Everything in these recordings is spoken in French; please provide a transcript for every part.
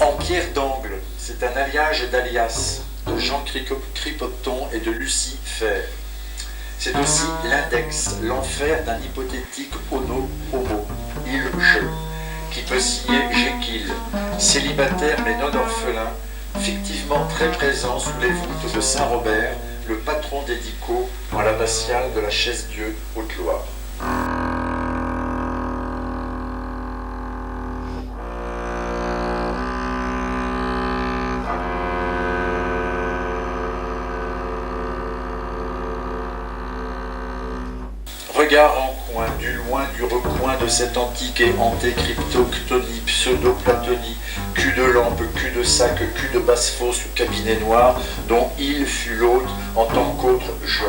En pierre d'angle, c'est un alliage d'alias de Jean Cripoton et de Lucie Fer. C'est aussi l'index, l'enfer d'un hypothétique homo, il-je, qui peut signer Jekyll, célibataire mais non orphelin, fictivement très présent sous les voûtes de Saint-Robert, le patron des dicots dans l'abbatiale de la Chaise-Dieu, Haute-Loire. Regard en coin, du loin du recoin de cette antique et hantée cryptoctonie, pseudo-platonie, cul de lampe, cul de sac, cul de basse-fosse ou cabinet noir, dont il fut l'hôte en tant qu'autre je.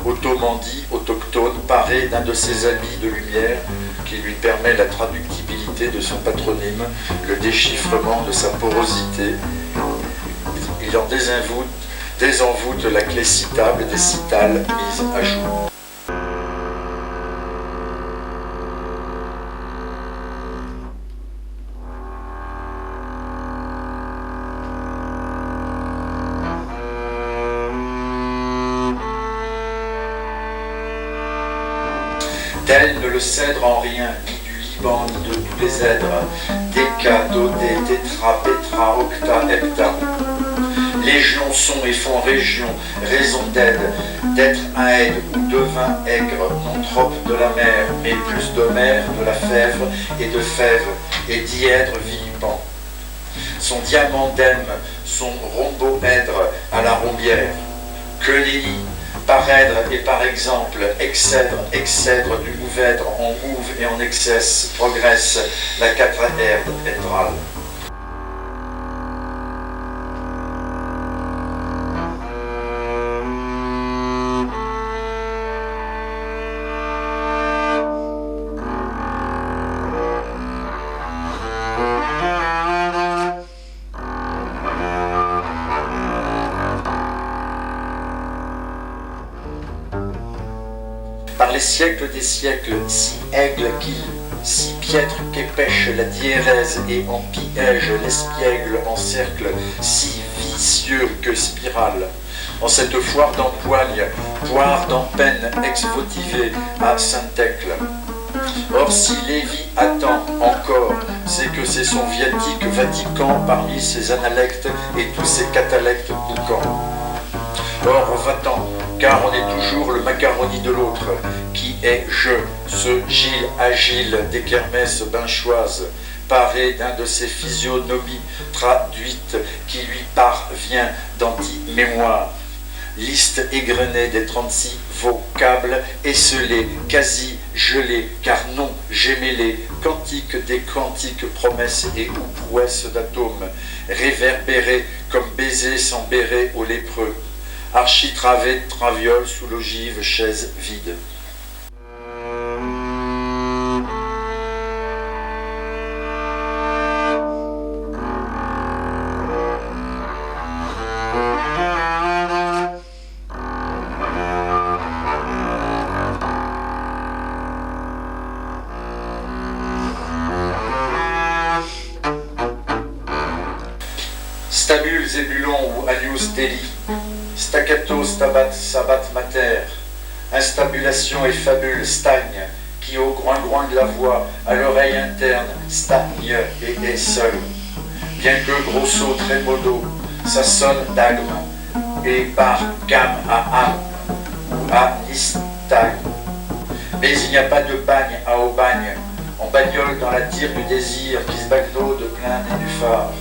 Autrement dit, autochtone, paré d'un de ses habits de lumière, qui lui permet la traductibilité de son patronyme, le déchiffrement de sa porosité. Il en désenvoûte la clé citable des citales mises à jour. Tel ne le cèdre en rien, ni du Liban, ni de tous les êdres, déca, dodé, tétra, pétra, octa, hepta. Légion sont et font région, raison d'aide, d'être un aide ou devin aigre, non trop de la mer, mais plus d'Homère, de la fèvre et de fève, et dièdre vilipend. Son diamant d'aime, son rhomboèdre à la rombière, que les lits, parèdre et par exemple, excèdre du mouvèdre en mouve et en excès, progresse la quatraèdre édrale. Par les siècles des siècles, si aigle qu'il, si piètre qu'épêche la diérèse et en piège l'espiègle en cercle, si vicieux que spirale. En cette foire d'empoigne, poire d'empeine ex-votivée à Saint-Thècle. Or si Lévi attend encore, c'est que c'est son viatique Vatican parmi ses analectes et tous ses catalectes boucans. Or va-t'en, car on est toujours le macaroni de l'autre, qui est je, ce Gilles agile des kermesses binchoises, paré d'un de ces physionomies traduites qui lui parvient d'anti-mémoire. Liste égrenée des 36 vocables, esselés, quasi gelés, car non gémellés, cantiques des quantiques promesses et ou prouesses d'atomes, réverbérés comme baisers sans béret aux lépreux. Architravé de traviole sous l'ogive chaise vide. Stabule, Zébulon ou Agnus Dei, staccato, stabat, sabat mater, instabulation et fabule, stagne, qui au groin de la voix, à l'oreille interne, stagne et est seul. Bien que grosso trémodo, ça sonne d'agme, et par gamme à âme, ou à nistag. Mais il n'y a pas de bagne à Aubagne, en bagnole dans la tire du désir qui se bagnode plein et du phare,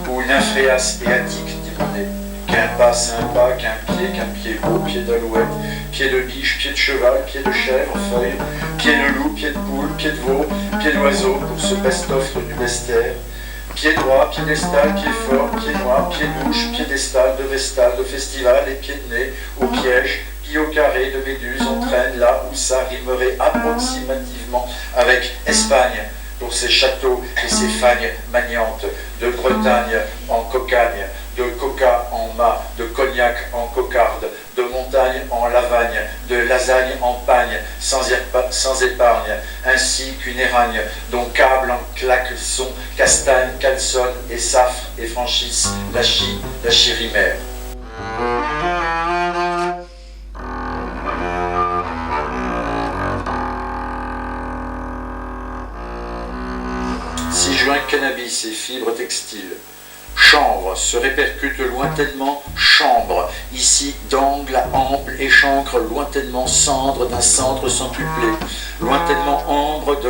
ou une infréas et attique d'Imonet. Qu'un pas, c'est un pas, qu'un pied beau, pied d'alouette, pied de biche, pied de cheval, pied de chèvre, feuille, pied de loup, pied de poule, pied de veau, pied d'oiseau pour ce best-of du bestiaire, pied droit, piédestal, pied fort, pied noir, pied douche, piédestal, de vestal, de festival et pied de nez, au piège, pied au carré de méduse, entraîne là où ça rimerait approximativement avec Espagne, pour ses châteaux et ses fagnes maniantes, de Bretagne en cocagne, de coca en mât, de cognac en cocarde, de montagne en lavagne, de lasagne en pagne, sans épargne, ainsi qu'une éragne, dont câble en klaxon, castagne, calçonne et safre et franchisse la chirimère. Joint cannabis et fibres textiles. Chanvre se répercute lointainement chambre, ici d'angle à ample et chancre lointainement cendre d'un centre centuplé, lointainement ambre de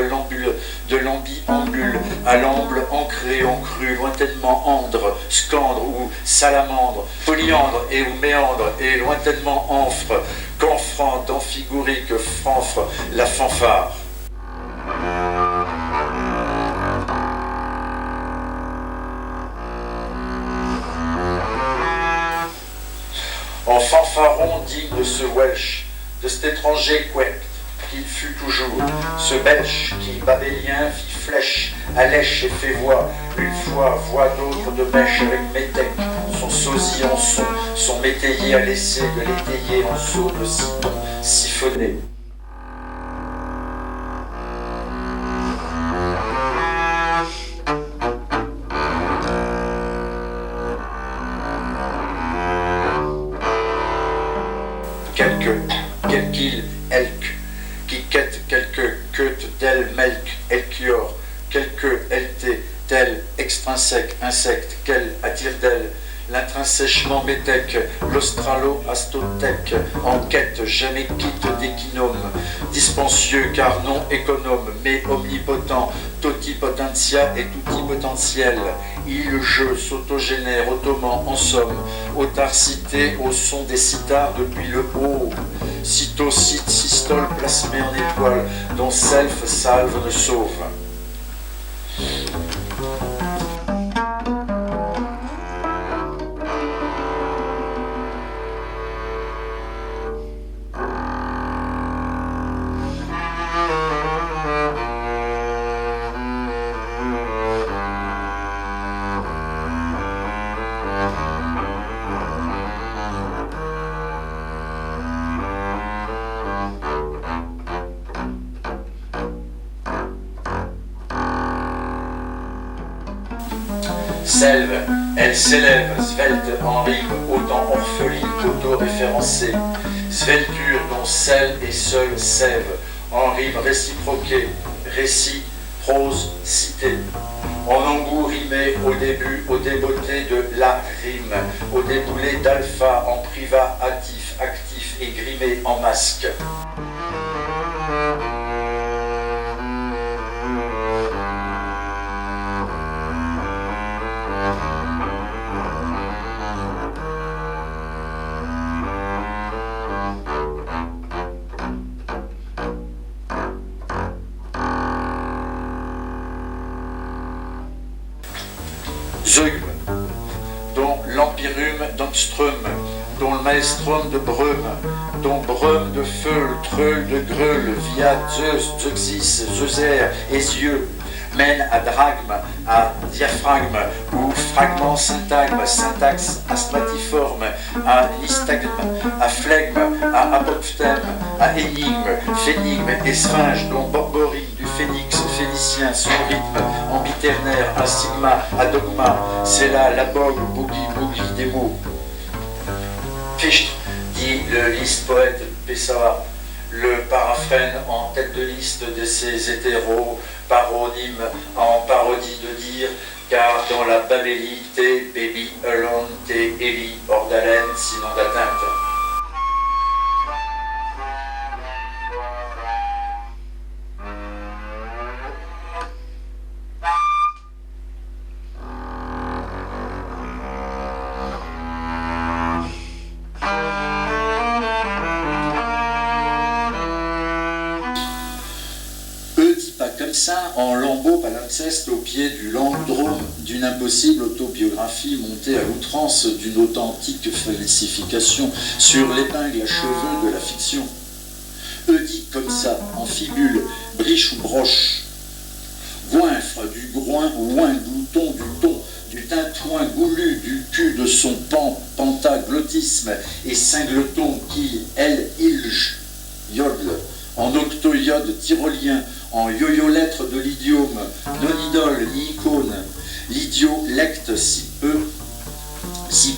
l'ambiambule, à l'amble ancré, encru, lointainement andre, scandre ou salamandre, polyandre et ou méandre, et lointainement amphre, qu'enfrant d'amphigorique fanfre la fanfare. En fanfaron digne de ce Welsh, de cet étranger quect qu'il fut toujours, ce Belge qui, babélien, fit flèche, allèche et fait voix, une fois, voix d'autre de mèche avec métèque, son sosie en son, son métayer à laisser de l'étayer en saut de citon siphonné. Quelqu'il, elk, qui quête quelque queute d'elle melk, elkior, quelque elté, tel extrinsèque, insecte, quel attire d'elle, l'intrinsèchement métèque, l'australo-astothèque, en quête, jamais quitte d'équinome, dispensieux car non économe, mais omnipotent, totipotentia et toutipotentiel, il jeu s'autogénère, ottoman en somme, autarcité au son des cithares depuis le haut, cytocite, systole plasmé en étoile, dont self salve ne sauve. Selve, elle s'élève, svelte en rime, autant orpheline qu'auto-référencée. Svelture dont sel et seul sève, en rime réciproquée, récit, prose, cité. En embout rimé au début, au débeauté de la rime, au déboulé d'alpha en privatif, actif et grimé en masque. Zeugme, dont l'empirum d'Angstrum, dont le maelstrom de Brume, dont Brume de Feul, Treul de Greul, via Zeus, Zeuxis, Zeuser, Hésieux, mène à drachme, à diaphragme, ou fragment syntagme, syntaxe asthmatiforme, à nystagme, à flegme, à apophthème, à énigme, phénigme et sphinge, dont Borborine du phénix phénicien, son rythme ambiternaire, un sigma, à dogma, c'est là la bogue, boogie des mots. Fichte, dit le liste poète Pessara, le paraphrène en tête de liste de ces hétéros, paronymes en parodie de dire, car dans la babélité, baby alone, t'es Eli, hors d'haleine, sinon d'atteinte. Ça, en lambeau palimpseste au pied du Languedrome, d'une impossible autobiographie montée à l'outrance d'une authentique falsification sur l'épingle à cheveux de la fiction. Dit comme ça, en fibule, briche ou broche, goinfre, du groin, ouin, glouton, du ton, du tintouin goulu, du cul de son pentaglottisme, et cingleton qui, elle, ilge, yodle, en octoïode tyrolien, en yo-yo-lettre de l'idiome, non idole ni icône, l'idiolecte si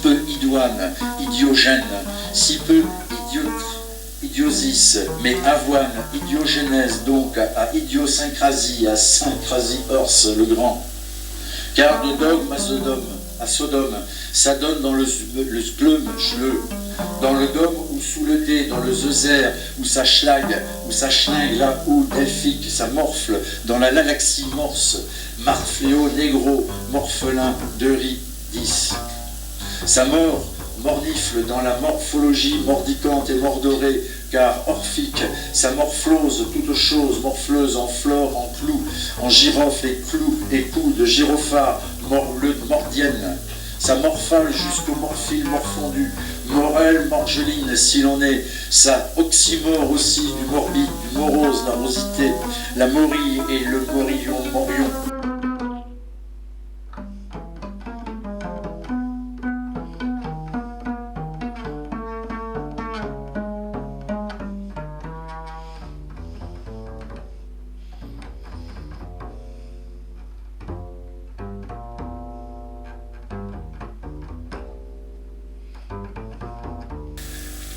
peu idoine, idiogène, si peu idiosis, mais avoine, idiogénèse donc à idiosyncrasie, à syncrasie Ors le grand. Car de dogme à Sodome, ça donne dans le splum, dans le dôme ou sous le dé, dans le zeuser, où ça schlingue, là où delphique, ça morfle, dans la galaxie morse, marfléo, négro, morphelin, dix. Sa mort mornifle dans la morphologie mordicante et mordorée, car orphique, sa morphlose, toute chose, morfleuse en flore, en clou, en girofle et clou et cou de gyrophare, mordienne, sa morphale jusqu'au morphile morfondu, morelle, morgeline, si l'on est, sa oxymore aussi, du morbide, du morose, la rosité, la morille et le morion.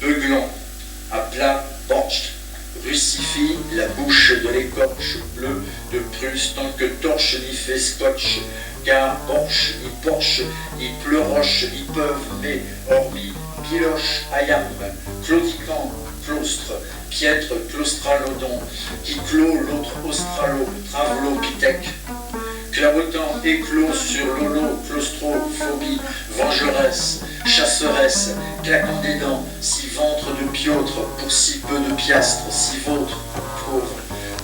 Beuglant, à plat, borch, russifie la bouche de l'écorche bleue de Prusse tant que torche n'y fait scotch, car borch, ni porche, ni pleuroche, ni peuvent, mais hormis piloche, ayam, claudiquant, claustre, piètre, claustralodon, qui clôt l'autre australo, travelopithèque, clabotant éclos sur l'holo, claustrophobie, vengeresse, chasseresse, claquant des dents, si ventre de piautre, pour si peu de piastres, si vôtre,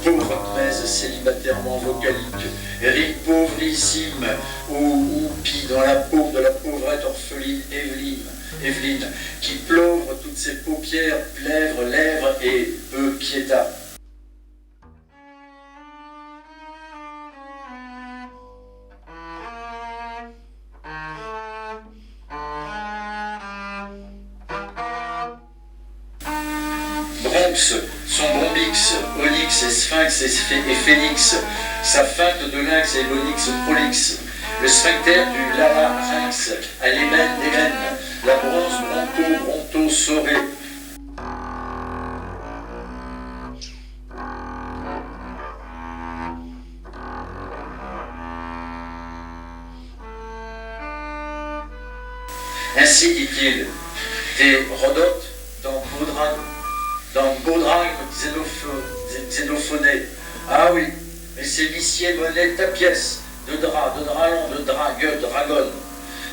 pauvre mèse célibatairement vocalique, rit pauvrissime, ou pis dans la peau de la pauvrette orpheline Evelyne, qui plauvre toutes ses paupières, lèvres et peu piéta. Bronx, son bombix, onyx et sphinx et phénix, sa feinte de lynx et l'onyx prolixe, le sphincter du larynx à l'ébène des veines, la bronze bronto soré. Ainsi dit-il, des Rhodotes dans Baudringue xénophoné. Ah oui, mais c'est l'huissier monnaie de ta pièce, de drap, de dralon, de dragonne.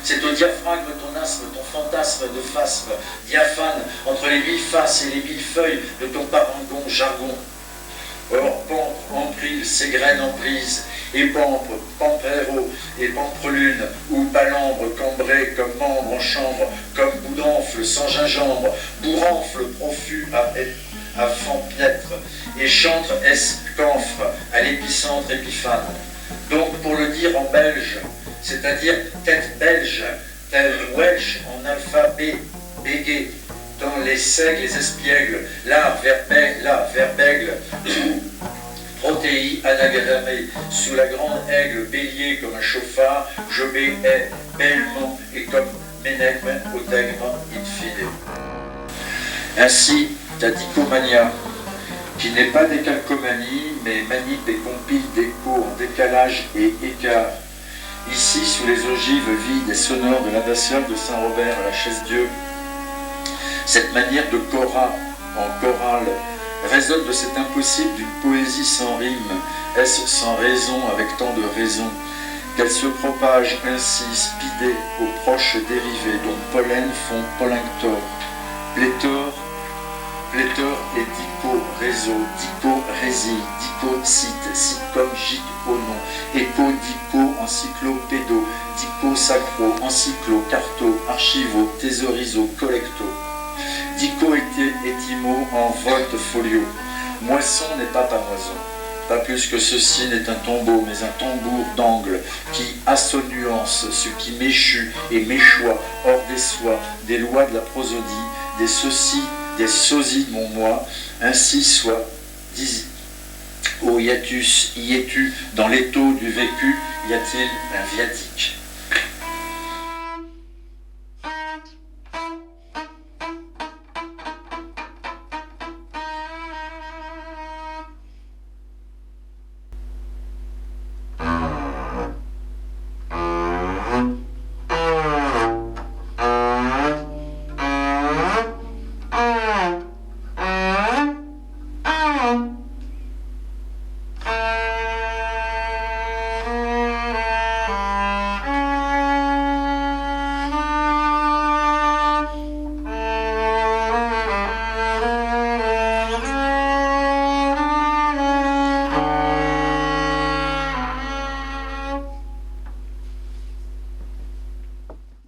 C'est au diaphragme ton asthme, ton fantasme de phasme, diaphane, entre les 1000 faces et les 1000 feuilles de ton parangon jargon. Or, pampre, emprise, ségrène emprise, et pampre, pampéro, et pamprelune, ou palambre, cambré, comme membre en chambre, comme boudrenfle, sans gingembre, bourrenfle, profus à fanpiètre, et chantre escanfre, à l'épicentre épiphane. Donc, pour le dire en belge, c'est-à-dire tête belge, tel Welsh en alphabet bégué, dans les seigles, les espiègles, l'art, verbègle, protéi, anagrammé, sous la grande aigle, bélier comme un chauffard, jobé est bellement et comme ménègme au dègre infide. Ainsi, ta dicomania, qui n'est pas des calcomanies, mais manip et compile d'échos en décalage et écart, ici sous les ogives vides et sonores de l'abbatiale de Saint-Robert à la Chaise-Dieu, cette manière de cora en chorale résonne de cet impossible d'une poésie sans rime, est-ce sans raison avec tant de raison, qu'elle se propage ainsi spidée aux proches dérivés dont pollen font pollinctor, pléthore et dico-réseau, dico-résie, dico-cite, cite comme gîte au nom, éco-dico, encyclopédo, dico-sacro, encyclo, carto, archivo, thésoriso, collecto. Dico étimo en volte folio. Moisson n'est pas moisson. pas plus que ceci n'est un tombeau, mais un tambour d'angle, qui, à son nuance, ce qui m'échut et m'échoit, hors des soies, des lois de la prosodie, des ceci, des sosies de mon moi, ainsi soit, dis ô hiatus, y es-tu, dans l'étau du vécu, y a-t-il un viatique?